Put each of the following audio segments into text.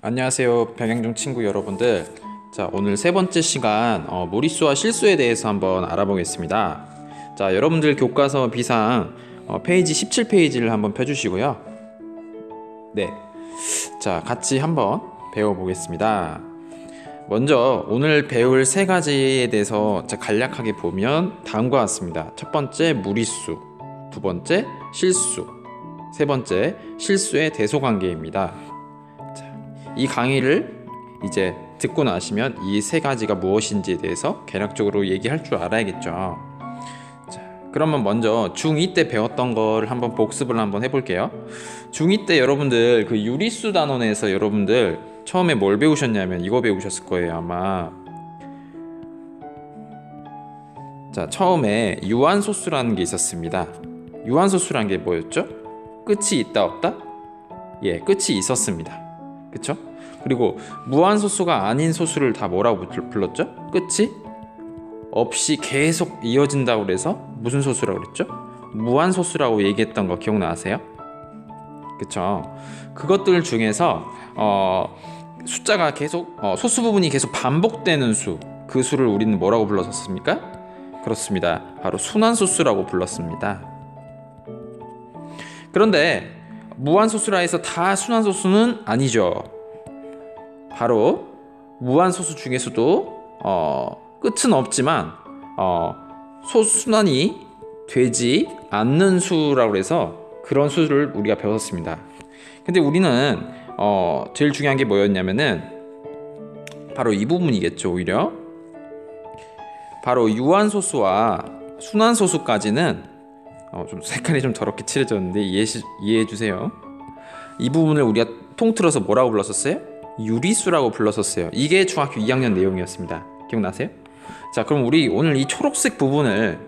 안녕하세요, 병행중 친구 여러분들. 자, 오늘 세 번째 시간 무리수와 실수에 대해서 한번 알아보겠습니다. 자, 여러분들 교과서 비상 페이지 17페이지를 한번 펴주시고요. 네, 자, 같이 한번 배워보겠습니다. 먼저 오늘 배울 세 가지에 대해서 간략하게 보면 다음과 같습니다. 첫 번째 무리수, 두 번째 실수, 세 번째 실수의 대소관계입니다. 이 강의를 이제 듣고 나시면 이 세 가지가 무엇인지에 대해서 개략적으로 얘기할 줄 알아야겠죠. 자, 그러면 먼저 중2 때 배웠던 거를 한번 복습을 한번 해볼게요. 중2 때 여러분들 그 유리수 단원에서 여러분들 처음에 뭘 배우셨냐면 이거 배우셨을 거예요, 아마. 자, 처음에 유한소수라는 게 있었습니다. 유한소수라는 게 뭐였죠? 끝이 있다 없다? 예, 끝이 있었습니다. 그쵸? 그리고 무한소수가 아닌 소수를 다 뭐라고 불렀죠? 끝이 없이 계속 이어진다고 그래서 무슨 소수라고 그랬죠? 무한소수라고 얘기했던 거 기억나세요? 그쵸? 그것들 중에서 숫자가 계속 소수 부분이 계속 반복되는 수, 그 수를 우리는 뭐라고 불렀었습니까? 그렇습니다. 바로 순환소수라고 불렀습니다. 그런데 무한소수라 해서 다 순환소수는 아니죠. 바로 무한소수 중에서도 끝은 없지만 소순환이 되지 않는 수라고 해서 그런 수를 우리가 배웠습니다. 근데 우리는 제일 중요한 게 뭐였냐면은 바로 이 부분이겠죠. 오히려 바로 유한소수와 순환소수까지는 좀 색깔이 좀 더럽게 칠해졌는데 이해해 주세요. 이 부분을 우리가 통틀어서 뭐라고 불렀었어요? 유리수라고 불렀었어요. 이게 중학교 2학년 내용이었습니다. 기억나세요? 자, 그럼 우리 오늘 이 초록색 부분을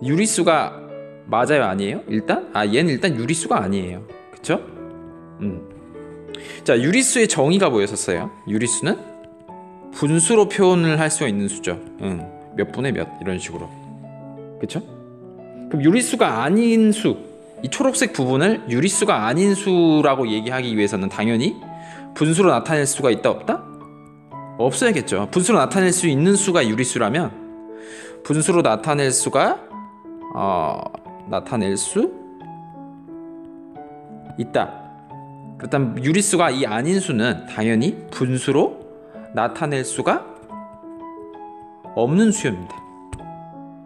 유리수가 맞아요, 아니에요? 얘는 일단 유리수가 아니에요. 그쵸? 자, 유리수의 정의가 뭐였었어요? 유리수는 분수로 표현을 할 수 있는 수죠. 몇 분의 몇 이런 식으로. 그쵸? 그럼 유리수가 아닌 수, 이 초록색 부분을 유리수가 아닌 수라고 얘기하기 위해서는 당연히 분수로 나타낼 수가 있다 없다? 없어야겠죠. 분수로 나타낼 수 있는 수가 유리수라면 분수로 나타낼 수가 나타낼 수 있다. 그렇다면 유리수가 이 아닌 수는 당연히 분수로 나타낼 수가 없는 수입니다.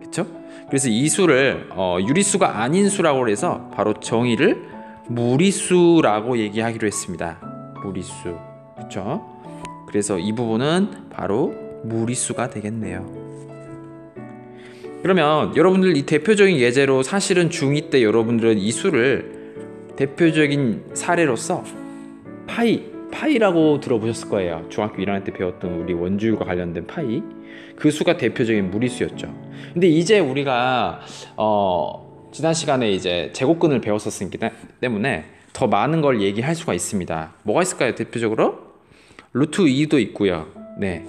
그렇죠? 그래서 이 수를 유리수가 아닌 수라고 해서 바로 정의를 무리수라고 얘기하기로 했습니다. 무리수. 그렇죠? 그래서 이 부분은 바로 무리수가 되겠네요. 그러면 여러분들 이 대표적인 예제로 사실은 중2 때 여러분들은 이 수를 대표적인 사례로서 파이라고 들어보셨을 거예요. 중학교 1학년 때 배웠던 우리 원주율과 관련된 파이, 그 수가 대표적인 무리수였죠. 근데 이제 우리가 지난 시간에 이제 제곱근을 배웠었기 때문에 더 많은 걸 얘기할 수가 있습니다. 뭐가 있을까요? 대표적으로 루트 2도 있고요. 네,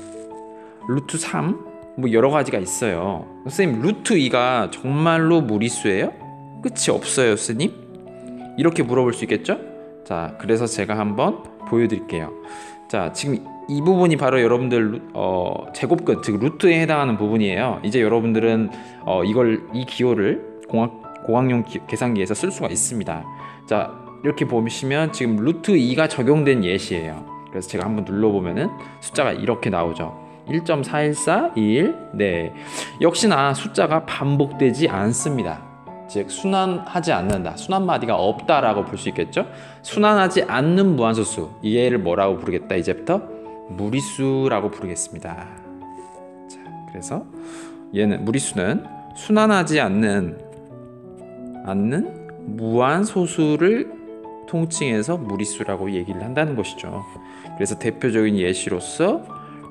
루트 3, 뭐 여러 가지가 있어요. 선생님, 루트 2가 정말로 무리수예요? 끝이 없어요, 선생님? 이렇게 물어볼 수 있겠죠? 자, 그래서 제가 한번 보여드릴게요. 자, 지금 이 부분이 바로 여러분들 제곱근, 즉 루트에 해당하는 부분이에요. 이제 여러분들은 이 기호를 공학용 계산기에서 쓸 수가 있습니다. 자, 이렇게 보시면 지금 루트 2가 적용된 예시예요. 그래서 제가 한번 눌러보면은 숫자가 이렇게 나오죠. 1.414, 1, 네. 역시나 숫자가 반복되지 않습니다. 즉 순환하지 않는다, 순환마디가 없다라고 볼 수 있겠죠. 순환하지 않는 무한소수, 이 애를 뭐라고 부르겠다? 이제부터 무리수라고 부르겠습니다. 자, 그래서 얘는 무리수는 순환하지 않는 무한소수를 통칭해서 무리수라고 얘기를 한다는 것이죠. 그래서 대표적인 예시로서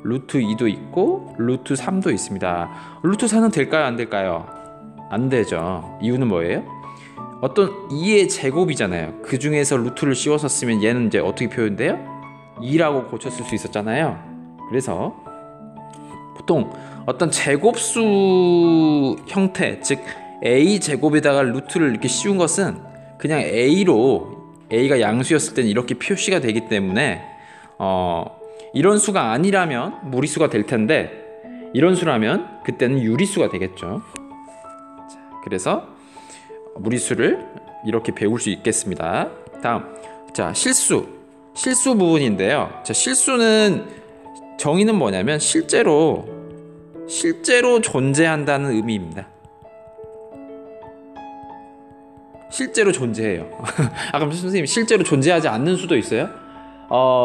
루트 2도 있고 루트 3도 있습니다. 루트 4는 될까요, 안 될까요? 안 되죠. 이유는 뭐예요? 어떤 2의 제곱이잖아요. 그 중에서 루트를 씌워서 쓰면 얘는 이제 어떻게 표현돼요? 2라고 고쳤을 수 있었잖아요. 그래서 보통 어떤 제곱수 형태, 즉 a 제곱에다가 루트를 이렇게 씌운 것은 그냥 a가 양수였을 때는 이렇게 표시가 되기 때문에 이런 수가 아니라면 무리수가 될 텐데 이런 수라면 그때는 유리수가 되겠죠. 자, 그래서 무리수를 이렇게 배울 수 있겠습니다. 다음, 자, 실수 부분인데요. 자, 실수는 정의는 뭐냐면 실제로 존재한다는 의미입니다. 실제로 존재해요. 아, 그럼 선생님 실제로 존재하지 않는 수도 있어요?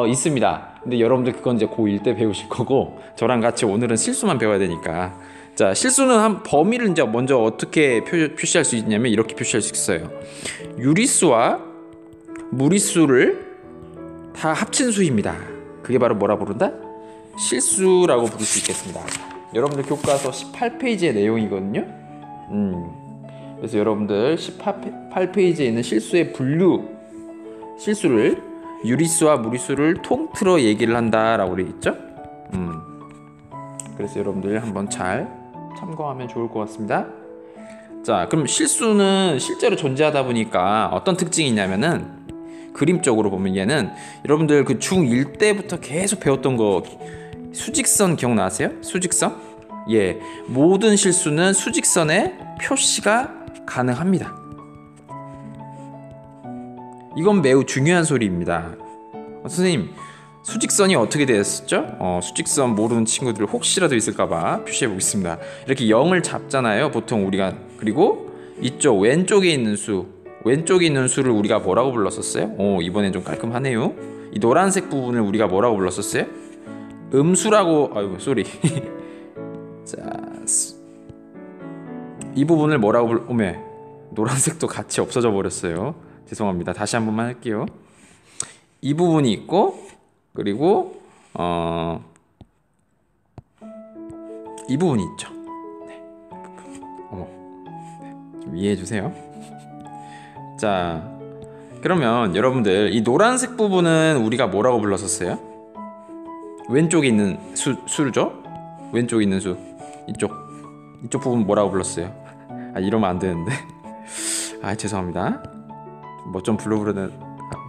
있습니다. 근데 여러분들 그건 이제 고1 때 배우실 거고 저랑 같이 오늘은 실수만 배워야 되니까. 자, 실수는 한 범위를 이제 먼저 어떻게 표시할 수 있냐면 이렇게 표시할 수 있어요. 유리수와 무리수를 다 합친 수입니다. 그게 바로 뭐라 부른다? 실수라고 부를 수 있겠습니다. 여러분들 교과서 18페이지의 내용이거든요. 그래서 여러분들 18페이지에 있는 실수의 실수를 유리수와 무리수를 통틀어 얘기를 한다라고 되어 있죠. 그래서 여러분들 한번 잘 참고하면 좋을 것 같습니다. 자, 그럼 실수는 실제로 존재하다 보니까 어떤 특징이 있냐면은 그림적으로 보면 얘는 여러분들 그 중1 때부터 계속 배웠던 거 수직선 기억나세요? 수직선? 예, 모든 실수는 수직선에 표시가 가능합니다. 이건 매우 중요한 소리입니다. 선생님, 수직선이 어떻게 되었었죠? 수직선 모르는 친구들 혹시라도 있을까봐 표시해 보겠습니다. 이렇게 0을 잡잖아요, 보통 우리가. 그리고 이쪽 왼쪽에 있는 수를 우리가 뭐라고 불렀었어요? 이번엔 좀 깔끔하네요. 이 노란색 부분을 우리가 뭐라고 불렀었어요? 음수라고. 아이고, 쏘리. 자, 이 부분을 뭐라고 오메, 노란색도 같이 없어져 버렸어요. 죄송합니다. 다시 한 번만 할게요. 이 부분이 있고, 그리고 이 부분이 있죠. 네. 좀 이해해 주세요. 자, 그러면 여러분들 이 노란색 부분은 우리가 뭐라고 불렀었어요? 왼쪽에 있는 수죠? 왼쪽에 있는 수. 이쪽 부분 뭐라고 불렀어요? 아, 이러면 안 되는데. 아, 죄송합니다. 뭐 좀 불러부르는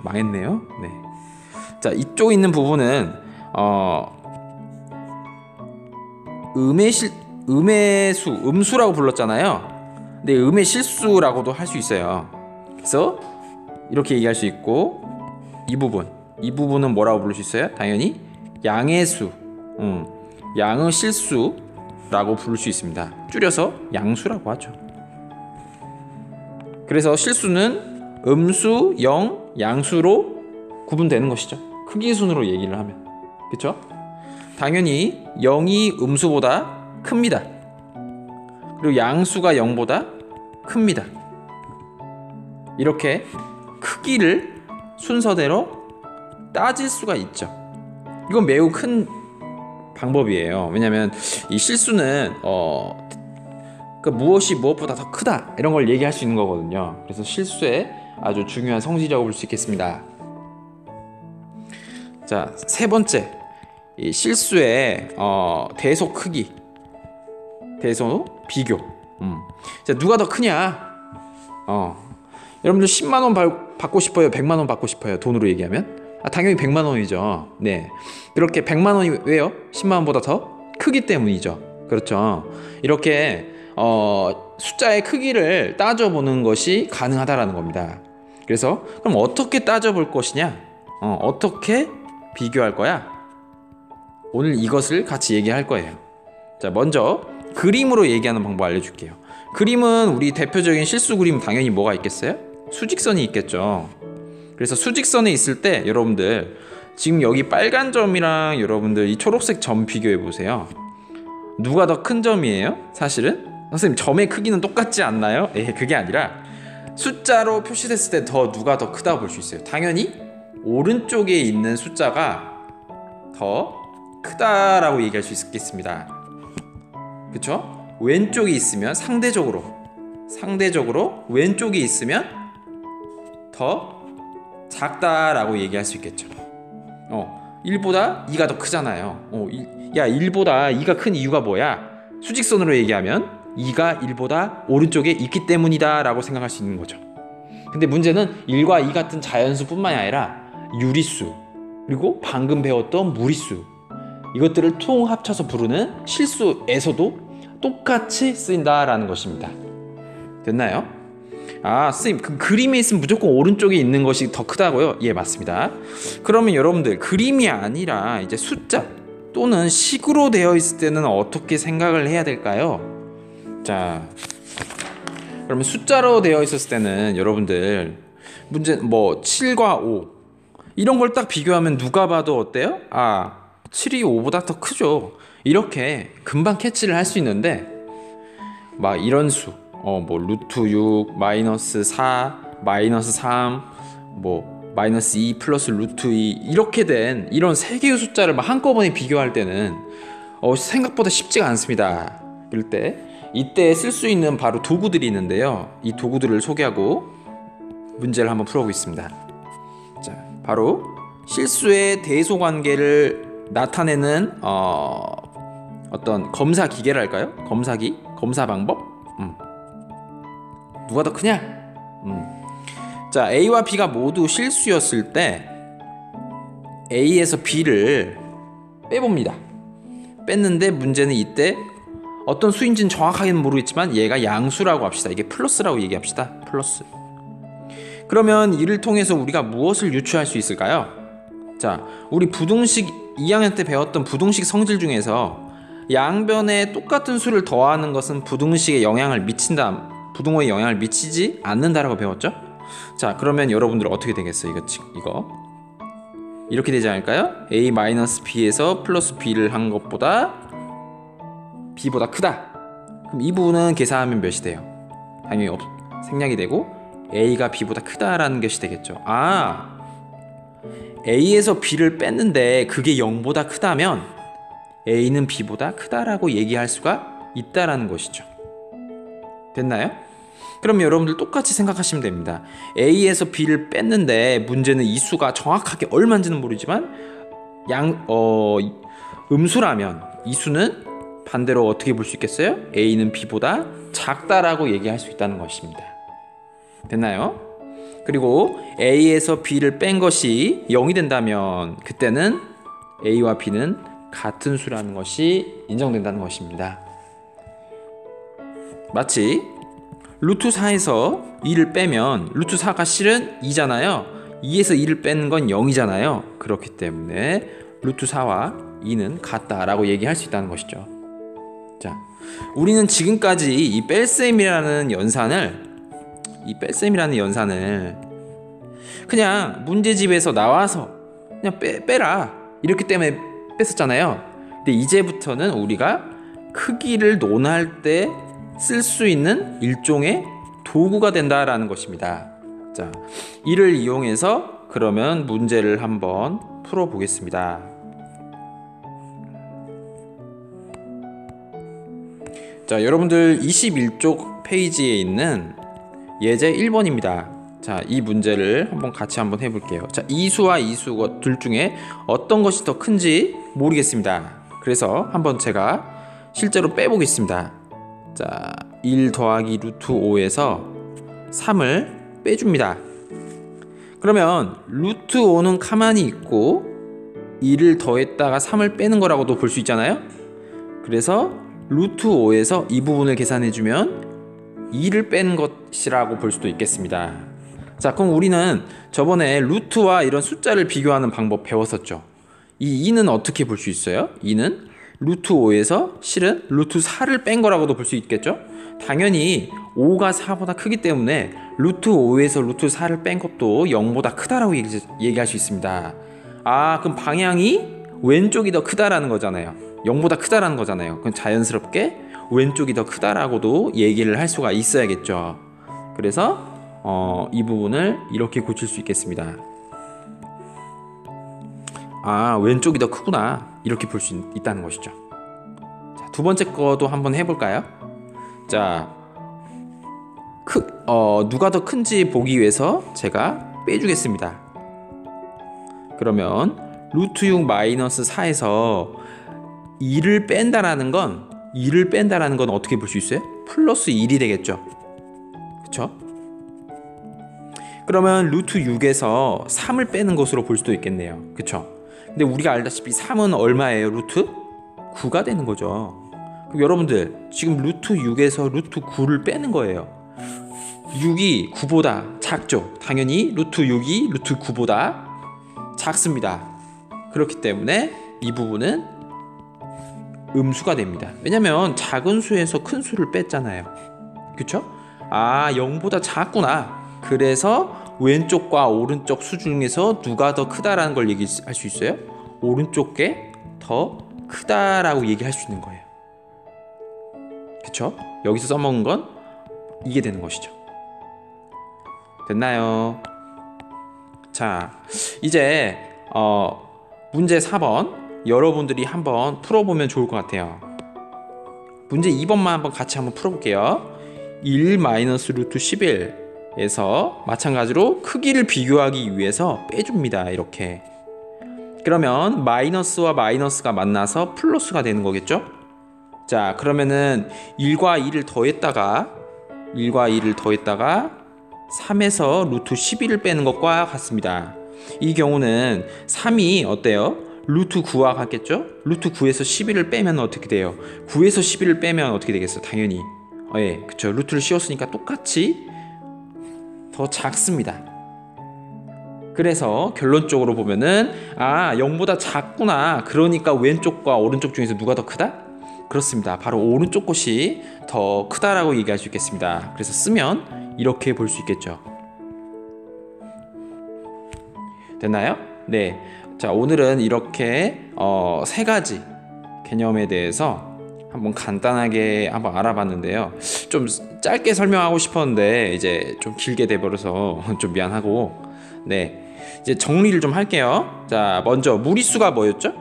망했네요. 네. 자, 이쪽에 있는 부분은 음수라고 불렀잖아요. 근데 음의 실수라고도 할 수 있어요. 그래서 이렇게 얘기할 수 있고, 이 부분은 뭐라고 부를 수 있어요? 당연히 양의 수, 양의 실수라고 부를 수 있습니다. 줄여서 양수라고 하죠. 그래서 실수는 음수, 영, 양수로 구분되는 것이죠. 크기 순으로 얘기를 하면. 그렇죠? 당연히 0이 음수보다 큽니다. 그리고 양수가 0보다 큽니다. 이렇게 크기를 순서대로 따질 수가 있죠. 이건 매우 큰 방법이에요. 왜냐하면 이 실수는 무엇이 무엇보다 더 크다 이런 걸 얘기할 수 있는 거거든요. 그래서 실수의 아주 중요한 성질이라고 볼 수 있겠습니다. 자, 세 번째, 이 실수의 대소 크기, 대소 비교. 자, 누가 더 크냐? 여러분들 10만 원 받고 싶어요? 100만 원 받고 싶어요? 돈으로 얘기하면? 당연히 100만 원이죠. 네, 그렇게 100만 원이 왜요? 10만 원보다 더 크기 때문이죠. 그렇죠. 이렇게 숫자의 크기를 따져보는 것이 가능하다라는 겁니다. 그래서 그럼 어떻게 따져볼 것이냐? 어떻게 비교할 거야? 오늘 이것을 같이 얘기할 거예요. 자, 먼저 그림으로 얘기하는 방법 알려줄게요. 그림은 우리 대표적인 실수 그림 당연히 뭐가 있겠어요? 수직선이 있겠죠. 그래서 수직선에 있을 때 여러분들 지금 여기 빨간 점이랑 여러분들 이 초록색 점 비교해 보세요. 누가 더 큰 점이에요? 사실은 선생님, 점의 크기는 똑같지 않나요? 그게 아니라 숫자로 표시됐을 때 누가 더 크다고 볼 수 있어요. 당연히 오른쪽에 있는 숫자가 더 크다라고 얘기할 수 있겠습니다. 그쵸? 왼쪽에 있으면 상대적으로 왼쪽에 있으면 더 작다라고 얘기할 수 있겠죠. 1보다 2가 더 크잖아요. 1보다 2가 큰 이유가 뭐야? 수직선으로 얘기하면 2가 1보다 오른쪽에 있기 때문이다 라고 생각할 수 있는 거죠. 근데 문제는 1과 2 같은 자연수 뿐만이 아니라 유리수를 그리고 방금 배웠던 무리수, 이것들을 통합쳐서 부르는 실수에서도 똑같이 쓰인다라는 것입니다. 됐나요? 선생님, 그 그림에 있으면 무조건 오른쪽에 있는 것이 더 크다고요? 예, 맞습니다. 그러면 여러분들, 그림이 아니라 이제 숫자 또는 식으로 되어 있을 때는 어떻게 생각을 해야 될까요? 자, 그러면 숫자로 되어 있었을 때는 여러분들, 문제 7과 5 이런 걸 딱 비교하면 누가 봐도 어때요? 7이 5보다 더 크죠. 이렇게 금방 캐치를 할 수 있는데, 막 이런 수, 루트 6, 마이너스 4, 마이너스 3, 마이너스 2 플러스 루트 2 이렇게 된 이런 세 개의 숫자를 막 한꺼번에 비교할 때는 생각보다 쉽지가 않습니다. 이럴 때 이때 쓸 수 있는 바로 도구들이 있는데요. 이 도구들을 소개하고 문제를 한번 풀어보겠습니다. 자, 바로 실수의 대소관계를 나타내는 어떤 검사 기계랄까요? 검사 방법? 누가 더 크냐? 자, A와 B가 모두 실수였을 때 A에서 B를 빼봅니다. 뺐는데 문제는 이때 어떤 수인지는 정확하게는 모르겠지만 얘가 양수라고 합시다. 이게 플러스라고 얘기합시다. 플러스. 그러면 이를 통해서 우리가 무엇을 유추할 수 있을까요? 자, 우리 부등식 2학년 때 배웠던 부등식 성질 중에서 양변에 똑같은 수를 더하는 것은 부등식에 영향을 미친다, 부등호에 영향을 미치지 않는다라고 배웠죠? 자, 그러면 여러분들 어떻게 되겠어요? 이거 이렇게 되지 않을까요? A-B에서 플러스 B를 한 것보다 B보다 크다. 그럼 이 부분은 계산하면 몇이 돼요? 당연히 생략이 되고 A가 B보다 크다라는 것이 되겠죠. A에서 B를 뺐는데 그게 0보다 크다면 A는 B보다 크다라고 얘기할 수가 있다라는 것이죠. 됐나요? 그럼 여러분들 똑같이 생각하시면 됩니다. A에서 B를 뺐는데 문제는 이 수가 정확하게 얼마인지는 모르지만 음수라면 이 수는 반대로 어떻게 볼 수 있겠어요? A는 B보다 작다라고 얘기할 수 있다는 것입니다. 됐나요? 그리고 A에서 B를 뺀 것이 0이 된다면 그때는 A와 B는 같은 수라는 것이 인정된다는 것입니다. 마치 루트 4에서 2를 빼면 루트 4가 실은 2잖아요. 2에서 2를 빼는 건 0이잖아요. 그렇기 때문에 루트 4와 2는 같다라고 얘기할 수 있다는 것이죠. 자, 우리는 지금까지 이 뺄셈이라는 연산을 그냥 문제집에서 나와서 그냥 빼라 이렇기 때문에 뺐었잖아요. 근데 이제부터는 우리가 크기를 논할 때 쓸 수 있는 일종의 도구가 된다라는 것입니다. 자, 이를 이용해서 그러면 문제를 한번 풀어보겠습니다. 자, 여러분들 21쪽 페이지에 있는 예제 1번입니다. 자, 이 문제를 같이 한번 해볼게요. 자, 이 수와 이 수 둘 중에 어떤 것이 더 큰지 모르겠습니다. 그래서 한번 제가 실제로 빼보겠습니다. 자, 1 더하기 루트 5에서 3을 빼줍니다. 그러면 루트 5는 가만히 있고 2를 더했다가 3을 빼는 거라고도 볼 수 있잖아요. 그래서 루트 5에서 이 부분을 계산해주면 2를 빼는 것이라고 볼 수도 있겠습니다. 자, 그럼 우리는 저번에 루트와 이런 숫자를 비교하는 방법 배웠었죠. 이 2는 어떻게 볼 수 있어요? 2는 루트 5에서 실은 루트 4를 뺀 거라고도 볼 수 있겠죠? 당연히 5가 4보다 크기 때문에 루트 5에서 루트 4를 뺀 것도 0보다 크다라고 얘기할 수 있습니다. 그럼 방향이 왼쪽이 더 크다라는 거잖아요. 0보다 크다라는 거잖아요. 그럼 자연스럽게 왼쪽이 더 크다라고도 얘기를 할 수가 있어야겠죠. 그래서 이 부분을 이렇게 고칠 수 있겠습니다. 왼쪽이 더 크구나, 이렇게 볼 수 있다는 것이죠. 자, 두 번째 거도 한번 해볼까요? 자, 누가 더 큰지 보기 위해서 제가 빼주겠습니다. 그러면 루트 6 마이너스 4에서 2를 뺀다라는 건 어떻게 볼 수 있어요? 플러스 1이 되겠죠. 그쵸? 그러면 루트 6에서 3을 빼는 것으로 볼 수도 있겠네요. 그쵸? 근데 우리가 알다시피 3은 얼마예요? 루트 9가 되는 거죠. 그럼 여러분들 지금 루트 6에서 루트 9를 빼는 거예요. 6이 9보다 작죠. 당연히 루트 6이 루트 9보다 작습니다. 그렇기 때문에 이 부분은 음수가 됩니다. 왜냐면 작은 수에서 큰 수를 뺐잖아요. 그쵸? 아, 0보다 작구나. 그래서 왼쪽과 오른쪽 수 중에서 누가 더 크다라는 걸 얘기할 수 있어요? 오른쪽 게 더 크다라고 얘기할 수 있는 거예요. 그쵸? 여기서 써먹은 건 이게 되는 것이죠. 됐나요? 자, 이제 문제 4번 여러분들이 한번 풀어보면 좋을 것 같아요. 문제 2번만 한번 같이 한번 풀어볼게요. 1 마이너스 루트 11에서 마찬가지로 크기를 비교하기 위해서 빼줍니다. 이렇게. 그러면 마이너스와 마이너스가 만나서 플러스가 되는 거겠죠? 자, 그러면은 1과 2를 더했다가 3에서 루트 11을 빼는 것과 같습니다. 이 경우는 3이 어때요? 루트 9와 같겠죠? 루트 9에서 11을 빼면 어떻게 돼요? 9에서 11을 빼면 어떻게 되겠어? 당연히 예, 그쵸. 루트를 씌웠으니까 똑같이 더 작습니다. 그래서 결론적으로 보면은 0보다 작구나. 그러니까 왼쪽과 오른쪽 중에서 누가 더 크다? 그렇습니다. 바로 오른쪽 곳이 더 크다라고 얘기할 수 있겠습니다. 그래서 쓰면 이렇게 볼 수 있겠죠. 됐나요? 네. 자, 오늘은 이렇게 세 가지 개념에 대해서 한번 간단하게 한번 알아봤는데요. 좀 짧게 설명하고 싶었는데 이제 좀 길게 돼버려서 좀 미안하고, 네, 이제 정리를 좀 할게요. 자, 먼저 무리수가 뭐였죠?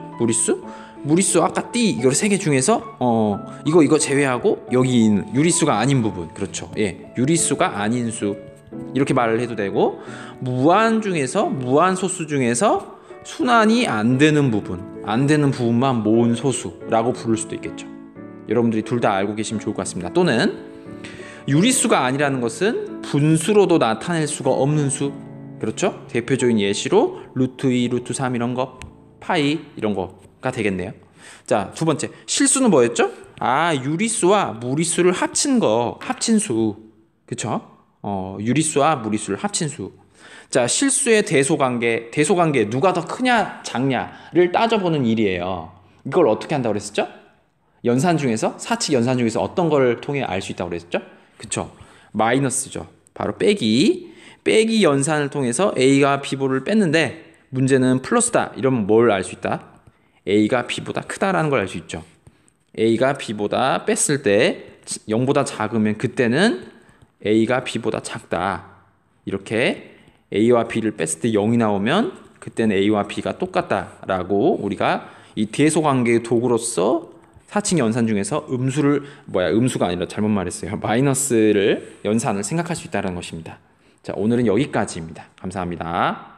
무리수 아까 띠 이거 세 개 중에서 이거 제외하고 여기 있는 유리수가 아닌 부분, 그렇죠? 예, 유리수가 아닌 수 이렇게 말을 해도 되고, 무한 소수 중에서 순환이 안 되는 부분만 모은 소수라고 부를 수도 있겠죠. 여러분들이 둘 다 알고 계시면 좋을 것 같습니다. 또는 유리수가 아니라는 것은 분수로도 나타낼 수가 없는 수, 그렇죠? 대표적인 예시로 루트 2, 루트 3 이런 거, 파이 이런 거가 되겠네요. 자, 두 번째 실수는 뭐였죠? 유리수와 무리수를 합친 수, 그렇죠? 유리수와 무리수를 합친 수. 자, 실수의 대소관계 누가 더 크냐 작냐를 따져보는 일이에요. 이걸 어떻게 한다고 그랬었죠? 사칙 연산 중에서 어떤 걸 통해 알 수 있다고 그랬었죠? 그쵸? 마이너스죠. 바로 빼기 연산을 통해서 A가 B보를 뺐는데 문제는 플러스다. 이러면 뭘 알 수 있다? A가 B보다 크다라는 걸 알 수 있죠. A가 B보다 뺐을 때 0보다 작으면 그때는 A가 B보다 작다. 이렇게 A와 B를 뺐을 때 0이 나오면 그때는 A와 B가 똑같다라고 우리가 이 대소관계의 도구로서 사칙 연산 중에서 음수가 아니라 잘못 말했어요. 마이너스를 연산을 생각할 수 있다는 것입니다. 자, 오늘은 여기까지입니다. 감사합니다.